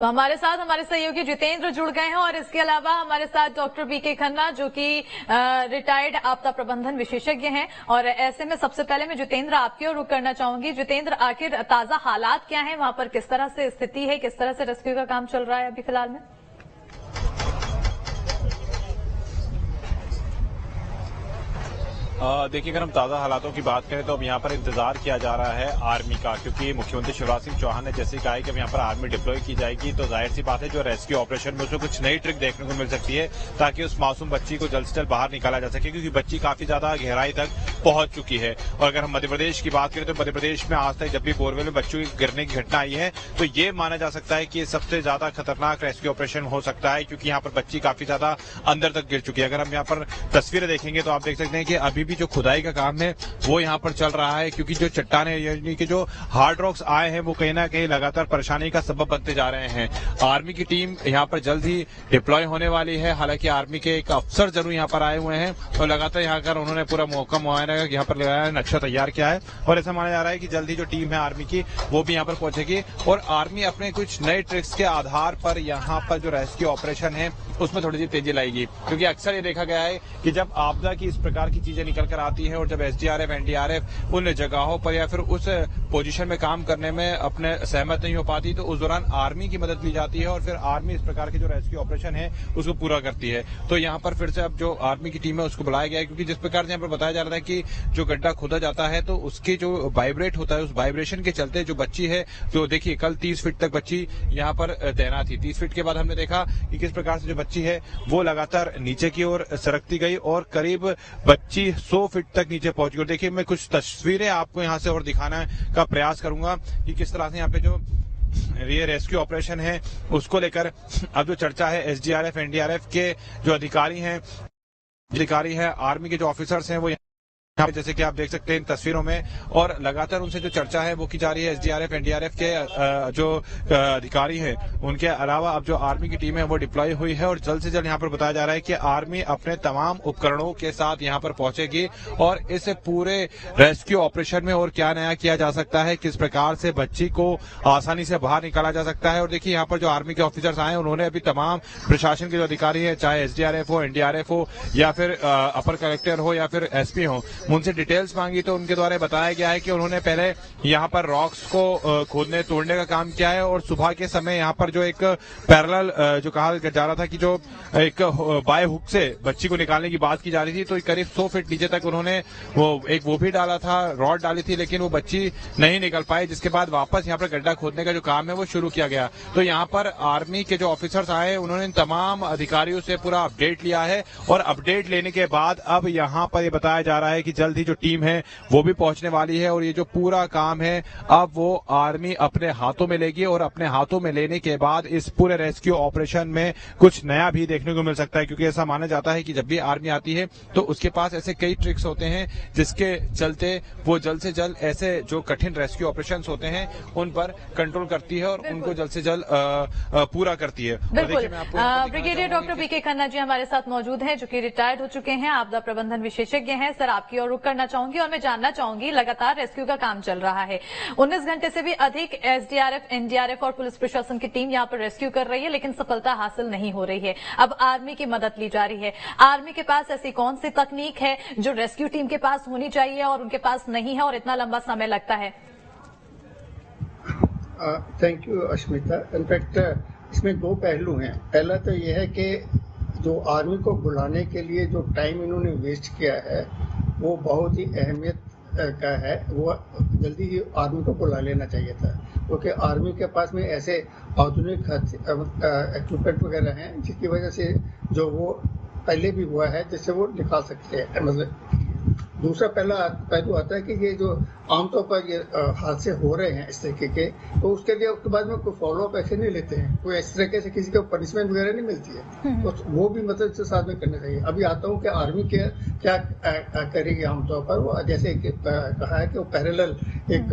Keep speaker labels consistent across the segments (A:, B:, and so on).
A: तो हमारे साथ हमारे सहयोगी जितेंद्र जुड़ गए हैं और इसके अलावा हमारे साथ डॉक्टर बीके खन्ना जो कि रिटायर्ड आपदा प्रबंधन विशेषज्ञ हैं। और ऐसे में सबसे पहले मैं जितेंद्र आपकी ओर रुख करना चाहूंगी। जितेंद्र, आखिर ताजा हालात क्या हैं वहां पर, किस तरह से स्थिति है, किस तरह से रेस्क्यू का काम चल रहा है अभी फिलहाल में?
B: देखिए, अगर हम ताज़ा हालातों की बात करें तो अब यहाँ पर इंतजार किया जा रहा है आर्मी का, क्योंकि मुख्यमंत्री शिवराज सिंह चौहान ने जैसे कहा है कि अब यहाँ पर आर्मी डिप्लॉय की जाएगी, तो जाहिर सी बात है जो रेस्क्यू ऑपरेशन में उसमें कुछ नई ट्रिक देखने को मिल सकती है ताकि उस मासूम बच्ची को जल्द से जल्द बाहर निकाला जा सके, क्योंकि बच्ची काफी ज्यादा गहराई तक पहुंच चुकी है। और अगर हम मध्य प्रदेश की बात करें तो मध्य प्रदेश में आज तक जब भी बोरवेल में बच्चों की गिरने की घटना आई है तो ये माना जा सकता है कि सबसे ज्यादा खतरनाक रेस्क्यू ऑपरेशन हो सकता है, क्योंकि यहाँ पर बच्ची काफी ज्यादा अंदर तक गिर चुकी है। अगर हम यहाँ पर तस्वीरें देखेंगे तो आप देख सकते हैं कि अभी भी जो खुदाई का काम है वो यहाँ पर चल रहा है, क्योंकि जो चट्टाने यानी कि जो हार्ड रॉक्स आए हैं वो कहीं ना कहीं लगातार परेशानी का सबब बनते जा रहे हैं। आर्मी की टीम यहाँ पर जल्द ही डिप्लॉय होने वाली है। हालांकि आर्मी के एक अफसर जरूर यहाँ पर आए हुए हैं और लगातार यहाँ कर उन्होंने पूरा मौका मुआयना यहाँ पर लगाया, नक्शा तैयार किया है और ऐसा माना जा रहा है कि जल्द ही जो टीम है आर्मी की वो भी यहाँ पर पहुंचेगी और आर्मी अपने कुछ नए ट्रिक्स के आधार पर यहाँ पर जो रेस्क्यू ऑपरेशन है उसमें थोड़ी सी तेजी लाएगी। क्योंकि अक्सर ये देखा गया है कि जब आपदा की इस प्रकार की चीजें निकल कर आती हैं और जब एसडीआरएफ एनडीआरएफ उन जगहों पर या फिर उस पोजीशन में काम करने में अपने सहमत नहीं हो पाती तो उस दौरान आर्मी की मदद ली जाती है और फिर आर्मी इस प्रकार के जो रेस्क्यू ऑपरेशन है उसको पूरा करती है। तो यहाँ पर फिर से अब जो आर्मी की टीम है उसको बुलाया गया है, क्योंकि जिस प्रकार से यहाँ पर बताया जा रहा है कि जो गड्ढा खोदा जाता है तो उसके जो वाइब्रेट होता है उस वाइब्रेशन के चलते जो बच्ची है, जो देखिए कल 30 फीट तक बच्ची यहाँ पर तैनात थी। 30 फीट के बाद हमने देखा कि किस प्रकार से जो बच्ची है वो लगातार नीचे की ओर सरकती गई और करीब बच्ची 100 फीट तक नीचे पहुंच गई। देखिए, मैं कुछ तस्वीरें आपको यहाँ से और दिखाने का प्रयास करूंगा कि किस तरह से यहाँ पे जो ये रेस्क्यू ऑपरेशन है उसको लेकर अब जो चर्चा है एसडीआरएफ एनडीआरएफ के जो अधिकारी हैं आर्मी के जो ऑफिसर्स हैं वो जैसे कि आप देख सकते हैं इन तस्वीरों में, और लगातार उनसे जो चर्चा है वो की जा रही है। एसडीआरएफ एनडीआरएफ के जो अधिकारी हैं उनके अलावा अब जो आर्मी की टीम है वो डिप्लॉय हुई है और जल्द से जल्द यहाँ पर बताया जा रहा है कि आर्मी अपने तमाम उपकरणों के साथ यहाँ पर पहुंचेगी और इस पूरे रेस्क्यू ऑपरेशन में और क्या नया किया जा सकता है, किस प्रकार से बच्ची को आसानी से बाहर निकाला जा सकता है। और देखिए, यहाँ पर जो आर्मी के ऑफिसर्स आए उन्होंने अभी तमाम प्रशासन के जो अधिकारी है, चाहे एसडीआरएफ हो, एनडीआरएफ हो या फिर अपर कलेक्टर हो या फिर एसपी हो, उनसे डिटेल्स मांगी तो उनके द्वारा बताया गया है कि उन्होंने पहले यहाँ पर रॉक्स को खोदने तोड़ने का काम किया है और सुबह के समय यहाँ पर जो एक पैरेलल जो कहा जा रहा था कि जो एक बाय हुक से बच्ची को निकालने की बात की जा रही थी, तो करीब 100 फीट नीचे तक उन्होंने वो भी डाला था, रॉड डाली थी, लेकिन वो बच्ची नहीं निकल पाई, जिसके बाद वापस यहाँ पर गड्ढा खोदने का जो काम है वो शुरू किया गया। तो यहाँ पर आर्मी के जो ऑफिसर्स आए उन्होंने तमाम अधिकारियों से पूरा अपडेट लिया है और अपडेट लेने के बाद अब यहाँ पर ये बताया जा रहा है कि जल्द ही जो टीम है वो भी पहुंचने वाली है और ये जो पूरा काम है अब वो आर्मी अपने हाथों में लेगी और अपने हाथों में लेने के बाद इस पूरे रेस्क्यू ऑपरेशन में कुछ नया भी देखने को मिल सकता है, क्योंकि ऐसा माना जाता है कि जब भी आर्मी आती है तो उसके पास ऐसे कई ट्रिक्स होते हैं जिसके चलते वो जल्द से जल्द ऐसे जो कठिन रेस्क्यू ऑपरेशन होते हैं उन पर कंट्रोल करती है और उनको जल्द से जल्द पूरा करती है।
A: Brigadier doctor BK Khanna ji हमारे साथ मौजूद हैं जो कि रिटायर्ड हो चुके हैं, आपदा प्रबंधन विशेषज्ञ हैं। सर, आपकी ओर रुख करना चाहूंगी और मैं जानना चाहूंगी, लगातार रेस्क्यू का काम चल रहा है, 19 घंटे से भी अधिक एसडीआरएफ एनडीआरएफ और पुलिस प्रशासन की टीम यहाँ पर रेस्क्यू कर रही है, लेकिन सफलता हासिल नहीं हो रही है। अब आर्मी की मदद ली जा रही है। आर्मी के पास ऐसी कौन सी तकनीक है जो रेस्क्यू टीम के पास होनी चाहिए और उनके पास नहीं है और इतना लंबा समय लगता है?
C: Thank you Ashmita. इनफैक्ट इसमें दो पहलू हैं। पहला तो यह है कि जो आर्मी को बुलाने के लिए जो टाइम इन्होंने वेस्ट किया है वो बहुत ही अहमियत का है। वो जल्दी ही आर्मी को बुला लेना चाहिए था, क्योंकि आर्मी के पास में ऐसे आधुनिक इक्विपमेंट वगैरह हैं जिसकी वजह से जो वो पहले भी हुआ है जिससे वो निकाल सकते हैं। मतलब दूसरा पहलू आता है कि ये जो आमतौर पर ये हादसे हो रहे हैं इस तरीके के, तो उसके लिए उसके बाद में कोई फॉलोअप एक्शन नहीं लेते हैं, कोई इस तरीके से किसी को पनिशमेंट वगैरह नहीं मिलती है, तो वो भी मतलब इसके साथ में करना चाहिए। अभी आता हूँ कि आर्मी के क्या करेगी आमतौर पर, वो जैसे कहा है कि वो पैरेलल एक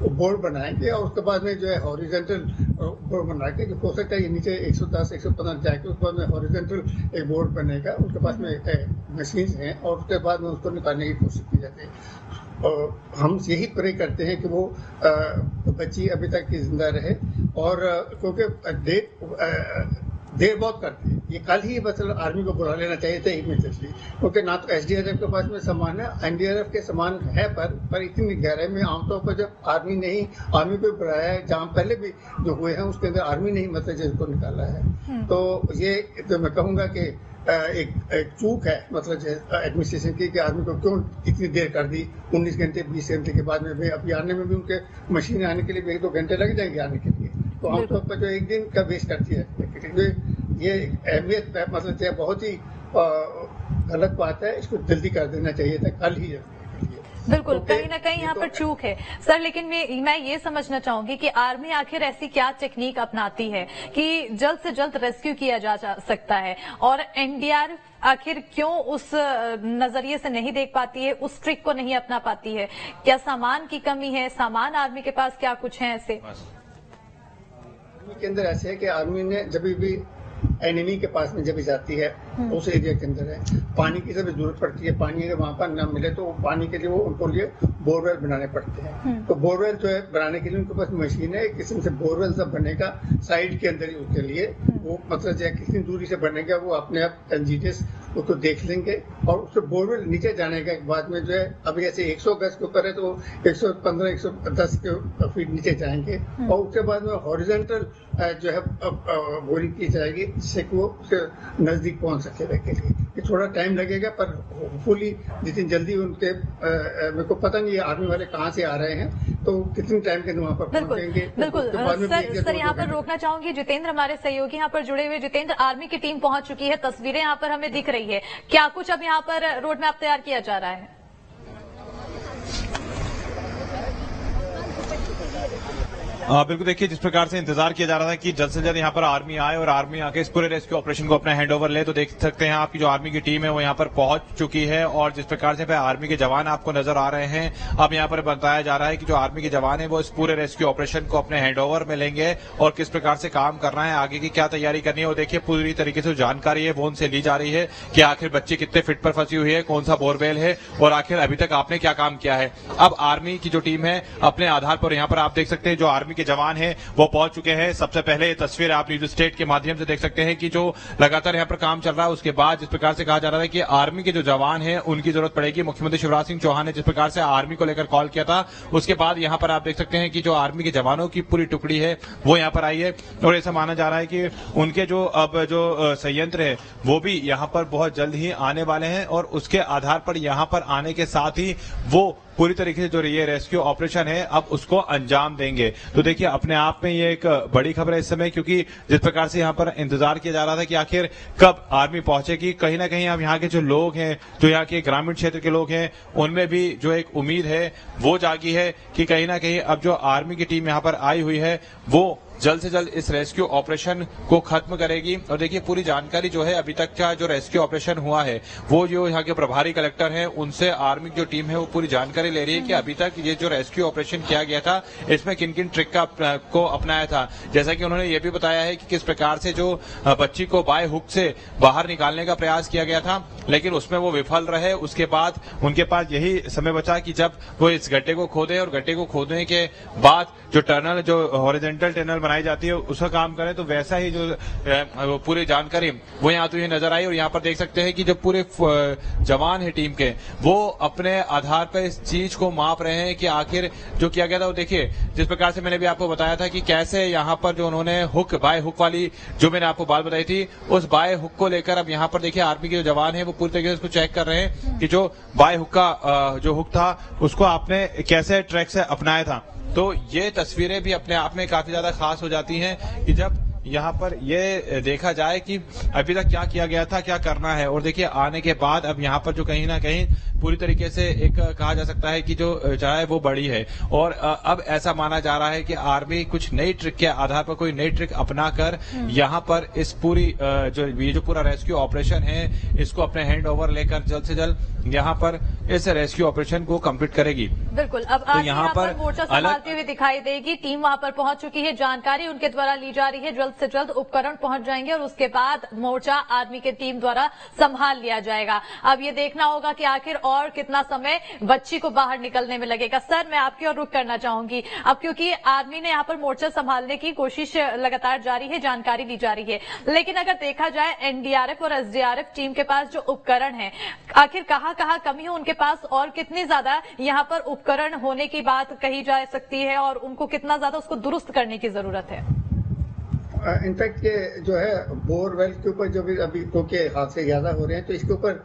C: बोर्ड बनाएंगे और उसके बाद में जो है हॉरिजेंटल बोर्ड बना के, जो हो सकता है ये नीचे 110-115 जाके उसके बाद में हॉरिजेंटल एक बोर्ड बनेगा, उनके पास में मशीन हैं और उसके बाद में उसको निकालने की कोशिश की जाती है। और हम यही प्रे करते हैं कि वो बच्ची अभी तक जिंदा रहे और क्योंकि देर बहुत करते हैं, ये कल ही मतलब आर्मी को बुला लेना चाहिए था इमीडिएटली, क्योंकि ना तो एसडीआरएफ के पास में सामान है, एनडीआरएफ के सामान है, पर इतनी गहराई में आमतौर पर जब आर्मी को बुलाया है, जहाँ पहले भी जो हुए हैं उसके अंदर आर्मी नहीं मतलब जिसको निकाला है, तो ये तो मैं कहूँगा कि एक चूक है मतलब एडमिनिस्ट्रेशन की कि आर्मी को क्यों इतनी देर कर दी। 19 घंटे 20 घंटे के बाद में भी अभी आने में भी उनके मशीन आने के लिए भी 1-2 घंटे लग जाएंगे आने के लिए, तो आमतौर पर जो एक दिन का वेस्ट करती है, ये अहमियत मतलब बहुत ही गलत बात है, इसको जल्दी कर देना चाहिए था कल ही।
A: बिल्कुल, कहीं ना कहीं यहाँ पर चूक है सर, लेकिन मैं ये समझना चाहूंगी कि आर्मी आखिर ऐसी क्या टेक्निक अपनाती है कि जल्द से जल्द रेस्क्यू किया जा सकता है, और एनडीआरएफ आखिर क्यों उस नजरिए से नहीं देख पाती है, उस ट्रिक को नहीं अपना पाती है? क्या सामान की कमी है? सामान आर्मी के पास क्या कुछ है ऐसे?
C: आर्मी के अंदर ऐसे है कि आर्मी ने जब भी एनिमी के पास में जब भी जाती है उस एरिया के अंदर है, पानी की जब जरूरत पड़ती है, पानी अगर वहां पर न मिले तो पानी के लिए वो उनको लिए बोरवेल बनाने पड़ते हैं। तो बोरवेल जो है बनाने के लिए उनके पास मशीन है, एक किस्म से बोरवेल सब बनेगा साइड के अंदर ही, उसके लिए वो मतलब जो है कितनी दूरी से बनेगा वो अपने आप इंजीनियर्स उसको देख लेंगे, और उससे बोरवेल नीचे जाने के बाद में जो है अभी ऐसे 100 गज के ऊपर है तो 115-110 फीट नीचे जाएंगे, और उसके बाद में हॉरिजॉन्टल जो है बोरिंग की जाएगी जिससे कि वो उसके नजदीक पहुंच सके के लिए। ये थोड़ा टाइम लगेगा, पर होपफुली जितनी जल्दी उनके मेरे को पता नहीं है आर्मी वाले कहाँ से आ रहे हैं, तो कितने टाइम के वहाँ पर पहुंचेंगे।
A: बिल्कुल सर यहाँ पर रोकना चाहूंगी, जितेंद्र हमारे सहयोगी यहाँ पर जुड़े हुए। जितेंद्र, आर्मी की टीम पहुंच चुकी है, तस्वीरें यहाँ पर हमें दिख रही है, क्या कुछ अब यहाँ पर रोड मैप तैयार किया जा रहा है?
B: बिल्कुल, देखिए जिस प्रकार से इंतजार किया जा रहा था कि जल्द से जल्द यहाँ पर आर्मी आए और आर्मी आके इस पूरे रेस्क्यू ऑपरेशन को अपना हैंडओवर ले, तो देख सकते हैं आपकी जो आर्मी की टीम है वो यहाँ पर पहुंच चुकी है, और जिस प्रकार से आर्मी के जवान आपको नजर आ रहे हैं, अब यहाँ पर बताया जा रहा है कि जो आर्मी के जवान है वो इस पूरे रेस्क्यू ऑपरेशन को अपने हैंडओवर में लेंगे और किस प्रकार से काम करना है, आगे की क्या तैयारी करनी है, और देखिए पूरी तरीके से जानकारी है वो उनसे ली जा रही है कि आखिर बच्ची कितने फीट पर फंसी हुई है, कौन सा बोरवेल है, और आखिर अभी तक आपने क्या काम किया है। अब आर्मी की जो टीम है अपने आधार पर यहाँ पर आप देख सकते हैं जो आर्मी के जवान है वो पहुंच चुके हैं। सबसे पहले ये तस्वीर आप न्यूज स्टेट के माध्यम से देख सकते हैं कि जो लगातार यहाँ पर काम चल रहा है, उसके बाद जिस प्रकार से कहा जा रहा है कि आर्मी के जो जवान हैं उनकी जरूरत पड़ेगी। मुख्यमंत्री शिवराज सिंह चौहान ने जिस प्रकार से आर्मी को लेकर कॉल किया था, उसके बाद यहाँ पर आप देख सकते हैं कि जो आर्मी के जवानों की पूरी टुकड़ी है वो यहाँ पर आई है, और ऐसा माना जा रहा है कि उनके जो अब जो संयंत्र है वो भी यहाँ पर बहुत जल्द ही आने वाले हैं, और उसके आधार पर यहाँ पर आने के साथ ही वो पूरी तरीके से जो ये रेस्क्यू ऑपरेशन है अब उसको अंजाम देंगे। तो देखिए अपने आप में ये एक बड़ी खबर है इस समय, क्योंकि जिस प्रकार से यहाँ पर इंतजार किया जा रहा था कि आखिर कब आर्मी पहुंचेगी, कहीं ना कहीं अब यहाँ के जो लोग हैं, जो यहाँ के ग्रामीण क्षेत्र के लोग हैं, उनमें भी जो एक उम्मीद है वो जागी है कि कहीं ना कहीं अब जो आर्मी की टीम यहाँ पर आई हुई है वो जल्द से जल्द इस रेस्क्यू ऑपरेशन को खत्म करेगी। और देखिए पूरी जानकारी जो है अभी तक का जो रेस्क्यू ऑपरेशन हुआ है वो जो यहाँ के प्रभारी कलेक्टर हैं उनसे आर्मी की जो टीम है वो पूरी जानकारी ले रही है कि अभी तक ये जो रेस्क्यू ऑपरेशन किया गया था इसमें किन किन ट्रिक को अपनाया था। जैसा कि उन्होंने ये भी बताया है कि किस प्रकार से जो बच्ची को बाय हुक से बाहर निकालने का प्रयास किया गया था, लेकिन उसमें वो विफल रहे। उसके बाद उनके पास यही समय बचा कि जब वो इस गड्ढे को खोदे, और गड्ढे को खोदने के बाद जो टनल, जो हॉरिजॉन्टल टनल बनाई जाती है उसका काम करें, तो वैसा ही जो पूरी जानकारी वो यहाँ तो ये नजर आई। और यहाँ पर देख सकते हैं कि जो पूरे जवान है टीम के वो अपने आधार पर इस चीज को माप रहे हैं कि आखिर जो किया गया था वो देखिए जिस प्रकार से मैंने भी आपको बताया था कि कैसे यहाँ पर जो उन्होंने हुक, बाय हुक वाली जो मैंने आपको बात बताई थी, उस बाय हुक को लेकर अब यहाँ पर देखिए आर्मी के जो जवान है वो पूरी तरीके से उसको चेक कर रहे हैं कि जो बाय हुक का जो हुक था उसको आपने कैसे ट्रैक से अपनाया था। तो ये तस्वीरें भी अपने आप में काफी ज्यादा खास हो जाती हैं कि जब यहाँ पर ये देखा जाए कि अभी तक क्या किया गया था, क्या करना है। और देखिए आने के बाद अब यहाँ पर जो कहीं ना कहीं पूरी तरीके से एक कहा जा सकता है कि जो चाय वो बड़ी है, और अब ऐसा माना जा रहा है कि आर्मी कुछ नई ट्रिक के आधार पर कोई नई ट्रिक अपनाकर यहाँ पर इस पूरी जो पूरा रेस्क्यू ऑपरेशन है इसको अपने हैंड ओवर लेकर जल्द से जल्द यहाँ पर इस रेस्क्यू ऑपरेशन को कंप्लीट करेगी।
A: बिल्कुल, अब
B: तो
A: आर्मी
B: यहाँ
A: यहाँ पर
B: पर
A: मोर्चा संभालते हुए दिखाई देगी। टीम वहां पर पहुंच चुकी है, जानकारी उनके द्वारा ली जा रही है। जल्द से जल्द उपकरण पहुंच जाएंगे और उसके बाद मोर्चा आर्मी के टीम द्वारा संभाल लिया जाएगा। अब ये देखना होगा कि आखिर और कितना समय बच्ची को बाहर निकलने में लगेगा। सर, मैं आपकी ओर रुख करना चाहूंगी अब, क्योंकि आर्मी ने यहाँ पर मोर्चा संभालने की कोशिश लगातार जारी है, जानकारी ली जा रही है। लेकिन अगर देखा जाए एनडीआरएफ और एसडीआरएफ टीम के पास जो उपकरण है, आखिर कहाँ कमी है उनके पास और कितनी ज्यादा यहाँ पर उपकरण होने की बात कही जा सकती है और उनको कितना ज्यादा उसको दुरुस्त करने की जरूरत है?
C: इनफैक्ट ये जो है बोरवेल के ऊपर जो भी अभी क्योंकि हादसे ज्यादा हो रहे हैं तो इसके ऊपर